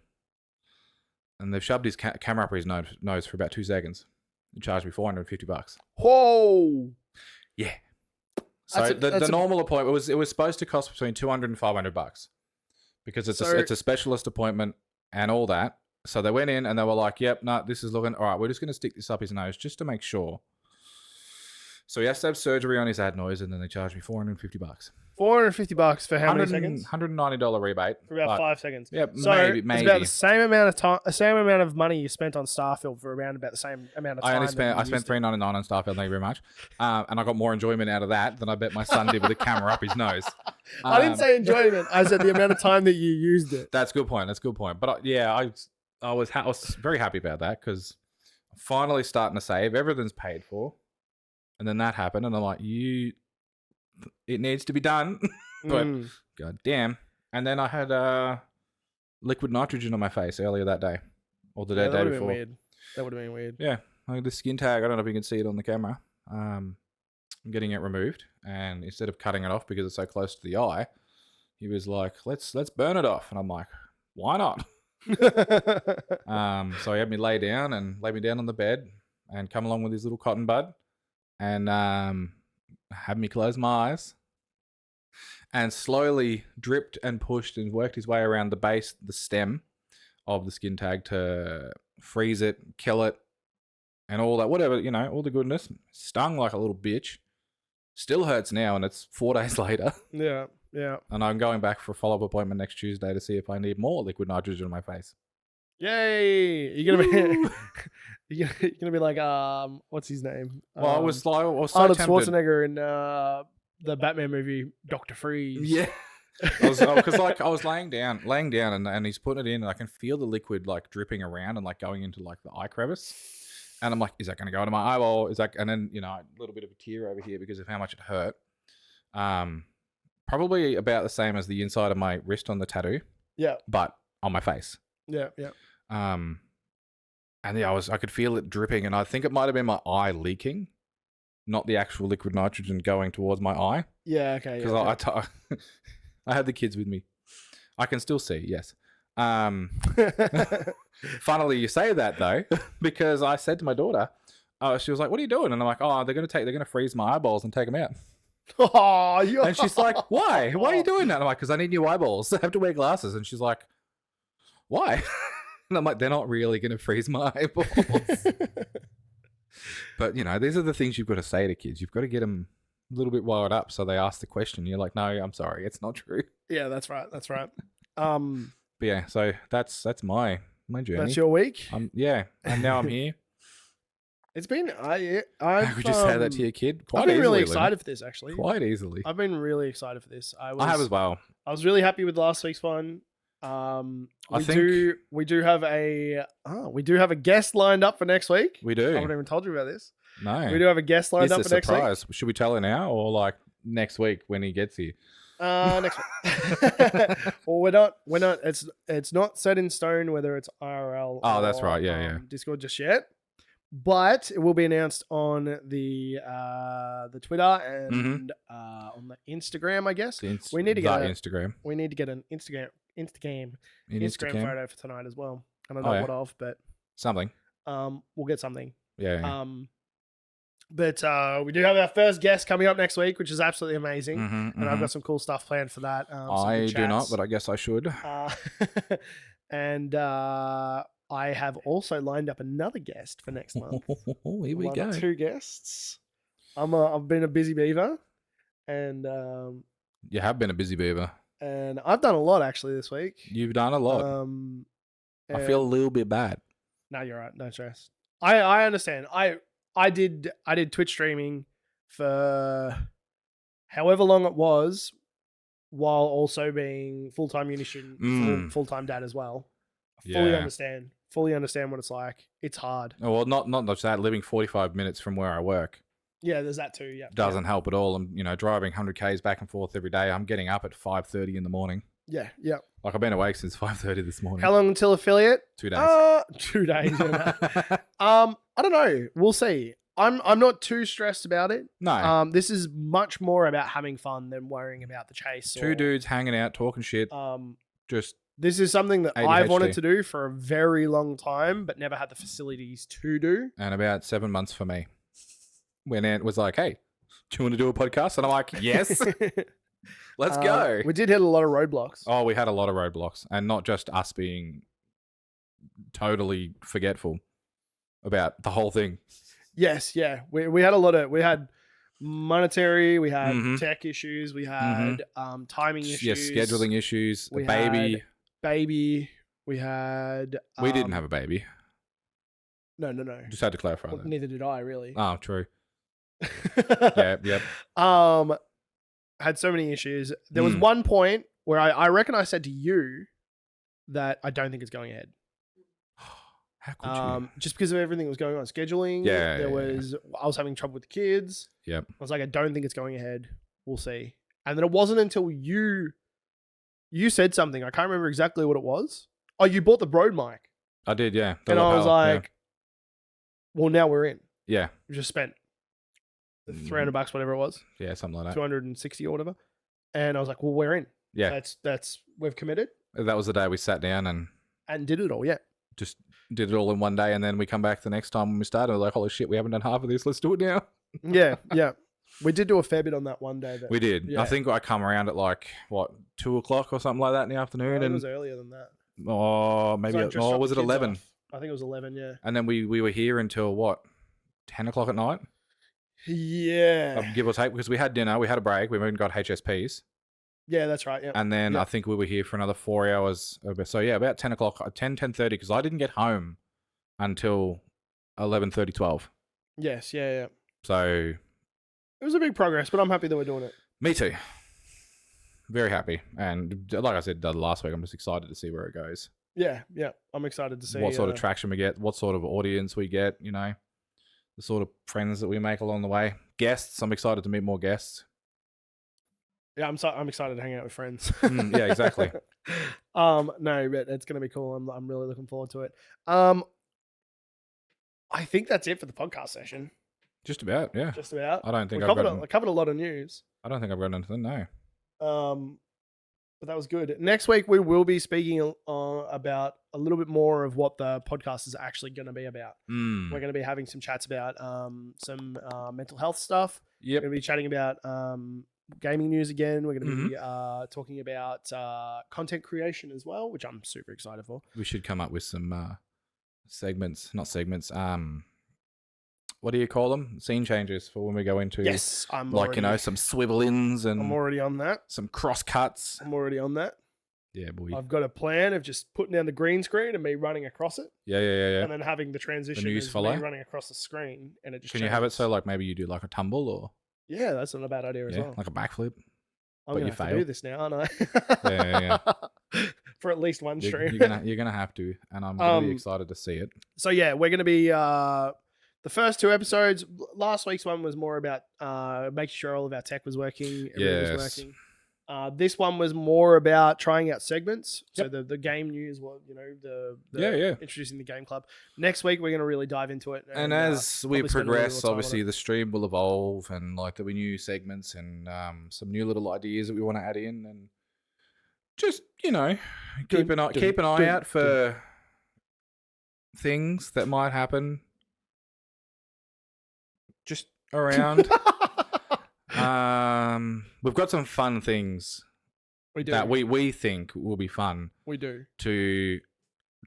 and they've shoved his camera up his nose for about 2 seconds. They charged me $450. Whoa! Yeah. So the normal appointment it was supposed to cost between $200 and $500 because it's a specialist appointment and all that. So they went in and they were like, "Yep, no, this is looking all right. We're just going to stick this up his nose just to make sure." So he has to have surgery on his adenoids, and then they charged me $450. $450 for how many seconds? $190 rebate For about 5 seconds. Yep, So maybe. it's about the same amount of time, same amount of money you spent on Starfield for around about the same amount of time. I spent $3.99 on Starfield. Thank you very much, and I got more enjoyment out of that than I bet my son did with the camera up his nose. I didn't say enjoyment. I said the amount of time that you used it. That's a good point. But I was very happy about that because I'm finally starting to save. Everything's paid for. And then that happened, and I'm like, it needs to be done. But god damn. And then I had liquid nitrogen on my face earlier that day. Or the day before. Weird. That would have been weird. Yeah. Like the skin tag, I don't know if you can see it on the camera. I'm getting it removed. And instead of cutting it off because it's so close to the eye, he was like, let's burn it off. And I'm like, why not? So he had me lay me down on the bed and come along with his little cotton bud and had me close my eyes and slowly dripped and pushed and worked his way around the stem of the skin tag to freeze it, kill it, and all that, whatever, all the goodness. Stung like a little bitch. Still hurts now, and it's 4 days later. Yeah. Yeah. And I'm going back for a follow-up appointment next Tuesday to see if I need more liquid nitrogen on my face. Yay! You're gonna be like, what's his name? Well, I was so Arnold tempted. Schwarzenegger in the Batman movie, Dr. Freeze. Yeah. Because I was laying down, and he's putting it in, and I can feel the liquid like dripping around and like going into like the eye crevice. And I'm like, is that going to go into my eyeball? And then a little bit of a tear over here because of how much it hurt. Probably about the same as the inside of my wrist on the tattoo. Yeah. But on my face. Yeah, yeah. And yeah, I could feel it dripping, and I think it might have been my eye leaking, not the actual liquid nitrogen going towards my eye. Yeah, okay. Because I had the kids with me. I can still see, yes. Funnily, you say that though, because I said to my daughter, she was like, "What are you doing?" And I'm like, "Oh, they're gonna freeze my eyeballs and take them out." And she's like, "Why? Why are you doing that?" And I'm like, "Because I need new eyeballs. I have to wear glasses." And she's like, "Why?" And I'm like, "They're not really gonna freeze my eyeballs." But these are the things you've got to say to kids. You've got to get them a little bit wired up so they ask the question. You're like, "No, I'm sorry, it's not true." Yeah, that's right. That's right. But yeah, so that's my journey. That's your week. Yeah, and now I'm here. It's been I could you say that to your kid? I've been really excited for this actually. Quite easily. I've been really excited for this. I have as well. I was really happy with last week's one. We do have a guest lined up for next week. We do. I haven't even told you about this. No. We do have a guest lined up for next week. Should we tell her now or like next week when he gets here? Next week. Well, we're not. It's not set in stone whether it's IRL. Oh, that's right. Yeah. Discord just yet, but it will be announced on the Twitter and on the Instagram. I guess we need to get Instagram. We need to get an Instagram photo for tonight as well. I don't know what of, but something. We'll get something. Yeah. But we do have our first guest coming up next week, which is absolutely amazing. And I've got some cool stuff planned for that. I do not, but I guess I should. And I have also lined up another guest for next month. Here we go. 2 guests. I've been a busy beaver, and you have been a busy beaver, and I've done a lot actually this week. You've done a lot. I feel a little bit bad. No, you're right. Don't stress. I understand. I did Twitch streaming for however long it was, while also being full-time uni student, full-time dad as well. Fully understand what it's like. It's hard. Oh, well, not just that. Living 45 minutes from where I work. Yeah, there's that too. Yeah, doesn't help at all. I'm driving 100 k's back and forth every day. I'm getting up at 5:30 in the morning. Yeah, yeah. Like, I've been awake since 5:30 this morning. How long until affiliate? 2 days. 2 days. I don't know. We'll see. I'm not too stressed about it. No. This is much more about having fun than worrying about the chase. Two dudes hanging out, talking shit. Just This is something that ADHD. I've wanted to do for a very long time, but never had the facilities to do. And about 7 months for me. When Ant was like, hey, do you want to do a podcast? And I'm like, yes. Let's go. We did hit a lot of roadblocks. Oh, we had a lot of roadblocks. And not just us being totally forgetful about the whole thing. Yes, yeah. We had a lot of... We had monetary, we had Mhm. tech issues, we had timing issues. Yes, scheduling issues. We A baby. had baby. We had... We didn't have a baby. No. Just had to clarify Well, that. neither did I, really. Oh, true. Yep. Had so many issues. There was one point where I reckon I said to you that I don't think it's going ahead. How could you? Just because of everything that was going on. Scheduling. Yeah, There yeah, was... I was having trouble with the kids. Yep. I was like, I don't think it's going ahead. We'll see. And then it wasn't until you said something. I can't remember exactly what it was. Oh, you bought the Broad mic. I did, yeah. The And I was lapel, like, well, now we're in. yeah. We just spent $300, whatever it was. Yeah, something like that. 260 or whatever. And I was like, well, we're in. Yeah. That's we've committed That was the day we sat down and did it all. Yeah. just did it all in one day. And then we come back the next time when we started, we're like, holy shit, we haven't done half of this. Let's do it now. Yeah. We did do a fair bit on that one day. But We did. Yeah. I think I come around at like, 2 o'clock or something like that in the I afternoon. think it And was earlier than that. maybe, So I just dropped was the it kids 11? off. I think it was 11, yeah. And then we were here until 10 o'clock at night? Yeah. Give or take, because we had dinner, we had a break, we even got HSPs. Yeah, that's right. Yeah. And then Yep. I think we were here for another 4 hours. So yeah, about 10 o'clock, 10:30, because I didn't get home until 11:30, 12. Yes, yeah. So It was a big progress, but I'm happy that we're doing it. me too. Very happy. And like I said last week, I'm just excited to see where it goes. Yeah. I'm excited to see What sort of traction we get, what sort of audience we get, the sort of friends that we make along the way. Guests, I'm excited to meet more guests. Yeah, I'm excited to hang out with friends. Yeah, exactly. No, but it's gonna be cool. I'm really looking forward to it. I think that's it for the podcast session. Just about, yeah. Just about. I don't think We I've covered a lot of news. I don't think I've got anything, no. But that was good. Next week we will be speaking about a little bit more of what the podcast is actually going to be about. We're going to be having some chats about some mental health stuff. Yep. We're going to be chatting about gaming news again. We're going to be talking about content creation as well, which I'm super excited for. We should come up with some not segments. What do you call them? Scene changes for when we go into Yes, I'm some swivel-ins and I'm already on that. some cross cuts. I'm already on that. Yeah, boy. I've got a plan of just putting down the green screen and me running across it, Yeah. and then having the transition news as follow? me running across the screen, and it just Can you have it changes. so like maybe you do like a tumble or Yeah, that's not a bad idea as well. like a backflip? I'm but gonna you have to fail. do this now, aren't I? Yeah. For at least one stream. You're gonna have to, and I'm gonna be excited to see it. So yeah, we're gonna be the first 2 episodes. Last week's one was more about making sure all of our tech was working, everything was working. This one was more about trying out segments. So the game news, the introducing the game club. Next week we're gonna really dive into it. And as we probably spend a little progress, more time on obviously it. the stream will evolve, and like there'll be new segments and some new little ideas that we want to add in, and just keep an eye out for things that might happen just around. We've got some fun things We do. that we think will be fun We do to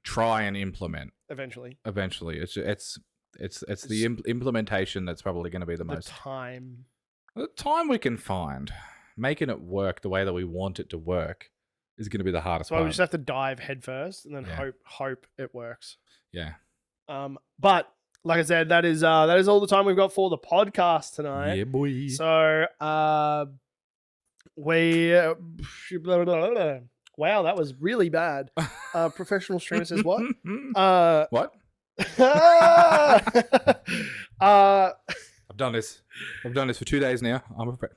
try and implement eventually. eventually. It's the implementation that's probably going to be the most The time. the time we can find. Making it work the way that we want it to work is going to be the hardest So part. we just have to dive head first and then Yeah. hope it works. Yeah. But like I said, that is all the time we've got for the podcast tonight. Yeah, boy. So we wow, that was really bad. Professional streamer says what? What? uh I've done this for 2 days now. I'm prepared.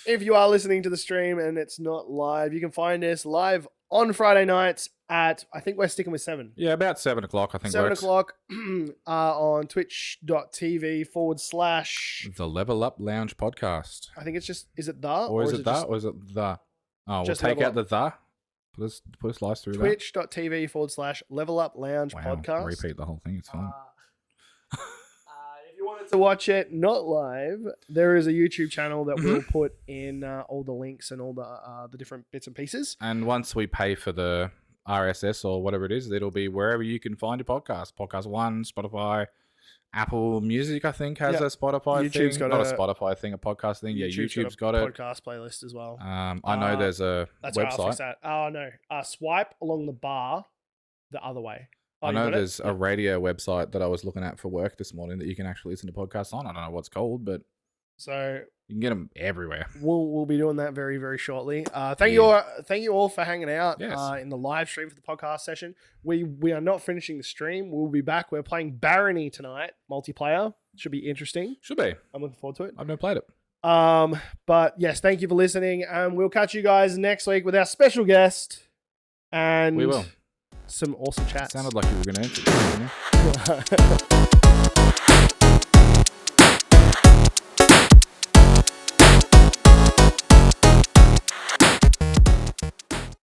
if you are listening to the stream and it's not live, you can find us live on Friday nights at, I think we're sticking with 7. Yeah, about 7 o'clock, I think. 7 works. o'clock on twitch.tv / The Level Up Lounge podcast. I think it's just, is it the? Or is it the? just Or is it the? Oh, we'll just take Level out the the. Put us live through twitch.tv / Level Up Lounge that. Wow, podcast. repeat the whole thing. It's fine. If you wanted to watch it not live, there is a YouTube channel that we'll put in all the links and all the different bits and pieces. And once we pay for the RSS or whatever it is, it'll be wherever you can find your podcast. Podcast One, Spotify, Apple Music, I think, has a Spotify YouTube's thing. got Not a Spotify thing, a podcast thing. YouTube's got it. Podcast playlist as well. I know there's a That's where I'll fix website. that. Oh, no. Swipe along the bar the other way. Oh, I you know got it? there's a radio website that I was looking at for work this morning that you can actually listen to podcasts on. I don't know what it's called, but So you can get them everywhere. we'll be doing that very, very shortly. Thank you all for hanging out Yes. in the live stream for the podcast session. We are not finishing the stream. We'll be back. We're playing Barony tonight, multiplayer. Should be interesting. Should be. I'm looking forward to it. I've never played it. But yes, thank you for listening, and we'll catch you guys next week with our special guest and We will. some awesome chats. Sounded like you were going to answer. Didn't you?